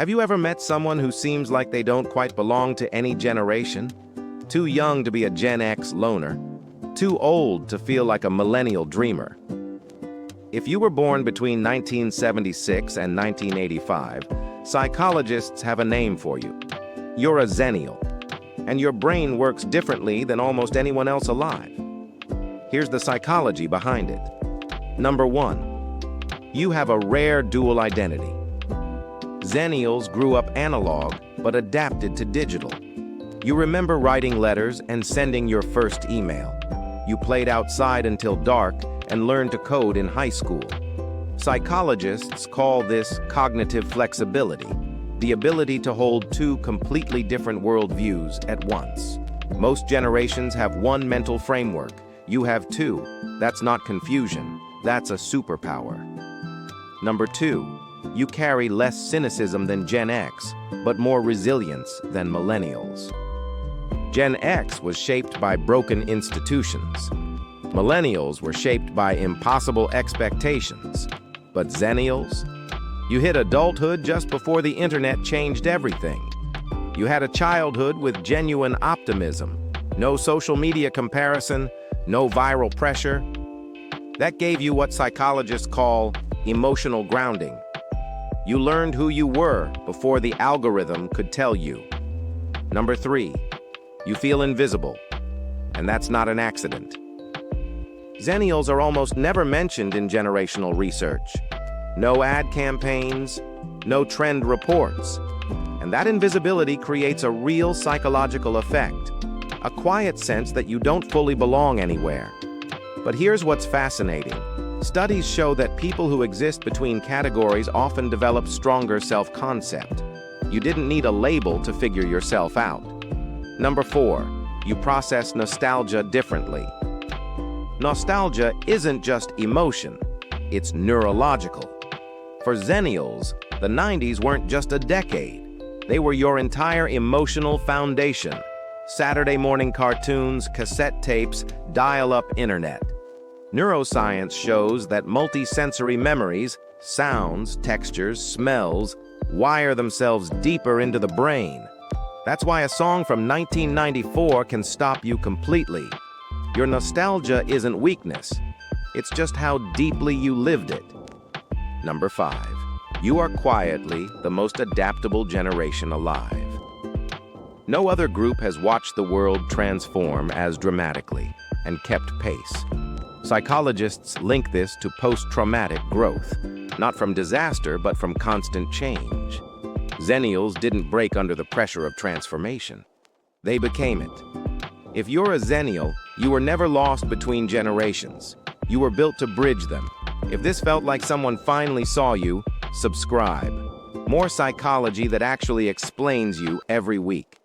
Have you ever met someone who seems like they don't quite belong to any generation? Too young to be a Gen X loner, too old to feel like a millennial dreamer. If you were born between 1976 and 1985, psychologists have a name for you. You're a Xennial, and your brain works differently than almost anyone else alive. Here's the psychology behind it. Number 1, you have a rare dual identity. Xennials grew up analog, but adapted to digital. You remember writing letters and sending your first email. You played outside until dark and learned to code in high school. Psychologists call this cognitive flexibility, the ability to hold two completely different worldviews at once. Most generations have one mental framework. You have two. That's not confusion. That's a superpower. Number 2, you carry less cynicism than Gen X, but more resilience than millennials. Gen X was shaped by broken institutions. Millennials were shaped by impossible expectations. But Xennials? You hit adulthood just before the internet changed everything. You had a childhood with genuine optimism, no social media comparison, no viral pressure. That gave you what psychologists call emotional grounding. You learned who you were before the algorithm could tell you. Number 3, you feel invisible, and that's not an accident. Xennials are almost never mentioned in generational research. No ad campaigns, no trend reports. And that invisibility creates a real psychological effect, a quiet sense that you don't fully belong anywhere. But here's what's fascinating. Studies show that people who exist between categories often develop stronger self-concept. You didn't need a label to figure yourself out. Number 4, you process nostalgia differently. Nostalgia isn't just emotion, it's neurological. For Xennials, the 90s weren't just a decade. They were your entire emotional foundation. Saturday morning cartoons, cassette tapes, dial-up internet. Neuroscience shows that multisensory memories, sounds, textures, smells, wire themselves deeper into the brain. That's why a song from 1994 can stop you completely. Your nostalgia isn't weakness. It's just how deeply you lived it. Number 5, you are quietly the most adaptable generation alive. No other group has watched the world transform as dramatically and kept pace. Psychologists link this to post-traumatic growth, not from disaster, but from constant change. Xennials didn't break under the pressure of transformation. They became it. If you're a Xennial, you were never lost between generations. You were built to bridge them. If this felt like someone finally saw you, subscribe. More psychology that actually explains you every week.